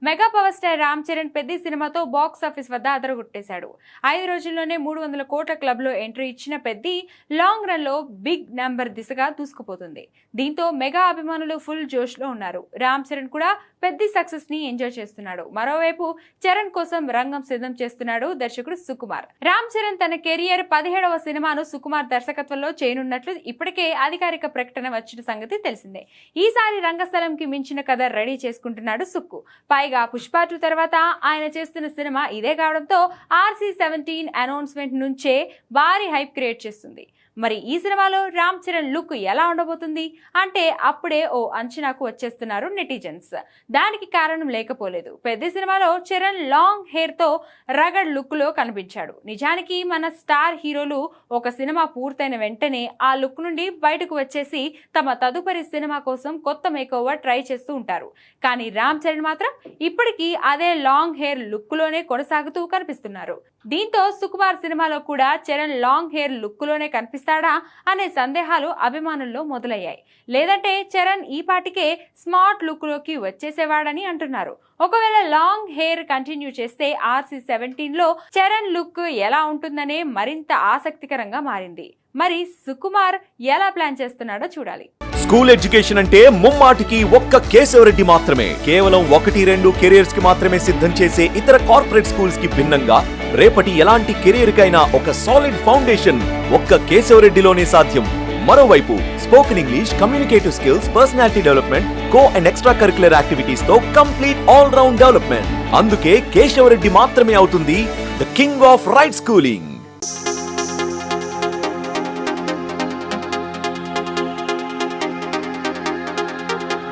Mega power star Ram Charan పెద్ద సినిమాతో box office వద్ద అదరగొట్టేశాడు. 5 రోజుల్లోనే 300 కోట్ల క్లబ్ లో ఎంట్రీ ఇచ్చిన పెద్ది లాంగ్ రన్ లో బిగ్ నంబర్ దిశగా దూసుకుపోతుంది. దీంతో మెగా అభిమానులు ఫుల్ జోష్ లో ఉన్నారు. రామ్ చరణ్ కూడా పెద్ద సక్సెస్ ని ఎంజాయ్ చేస్తున్నాడు. మరోవైపు చరణ్ కోసం రంగం సిద్ధం చేస్తున్నాడు దర్శకుడు సుకుమార్. రామ్ చరణ్ తన కెరియర్ 17వ సినిమాను సుకుమార్ దర్శకత్వంలో చేయనున్నట్లు ఇప్పటికే అధికారిక ప్రకటన వచ్చిన సంగతి తెలిసిందే. ఈసారి రంగస్థలంకి మించిన కథ రెడీ చేసుకుంటున్నాడు సుక్కు. పైగా పుష్ప 2 తర్వాత ఆయన చేస్తున్న సినిమా ఇదే కావడంతో RC-17 అనౌన్స్మెంట్ నుంచే భారీ హైప్ క్రియేట్ చేస్తుంది. మరి ఈ సినిమాలో రామ్ చరణ్ లుక్ ఎలా ఉండబోతుంది అంటే అప్పుడే ఓ అంచనాకు వచ్చేస్తున్నారు నెటిజన్స్. దానికి కారణం లేకపోలేదు. పెద్ద సినిమాలో చరణ్ లాంగ్ హెయిర్ తో రగడ్ లుక్ లో కనిపించాడు. నిజానికి మన స్టార్ హీరోలు ఒక సినిమా పూర్తయిన వెంటనే ఆ లుక్ నుండి బయటకు వచ్చేసి తమ తదుపరి సినిమా కోసం కొత్త మేకోవర్ ట్రై చేస్తూ ఉంటారు. కానీ రామ్ చరణ్ మాత్రం ఇప్పటికీ అదే లాంగ్ హెయిర్ లుక్ లోనే కొనసాగుతూ కనిపిస్తున్నారు. దీంతో సుకుమార్ సినిమాలో కూడా చరణ్ లాంగ్ హెయిర్ లుక్ లోనే కనిపిస్తాడా అనే సందేహాలు అభిమానుల్లో మొదలయ్యాయి. లేదంటే చరణ్ ఈ పాటికే స్మార్ట్ లుక్ లోకి వచ్చేసేవాడని అంటున్నారు. ఒకవేళ లాంగ్ హెయిర్ కంటిన్యూ చేస్తే RC-17 లో చరణ్ లుక్ ఎలా ఉంటుందనే మరింత ఆసక్తికరంగా మారింది. మరి సుకుమార్ ఎలా ప్లాన్ చేస్తున్నాడో చూడాలి. స్కూల్ ఎడ్యుకేషన్ అంటే ముమ్మాటికి ఒక్క కేశవరెడ్డి మాత్రమే. కేవలం 1-2 కెరియర్స్ కి మాత్రమే సిద్ధం చేసే ఇతర కార్పొరేట్ స్కూల్స్ కి భిన్నంగా రేపటి ఎలాంటి కెరియర్ కైనా ఒక సాలిడ్ ఫౌండేషన్ ఒక్క కేశవరెడ్డిలోనే సాధ్యం. మరోవైపు spoken English, communicative skills, personality development, co and extra curricular activities తో కంప్లీట్ ఆల్ రౌండ్ డెవలప్మెంట్. అందుకే కేశవరెడ్డి మాత్రమే అవుతుంది the king of right schooling.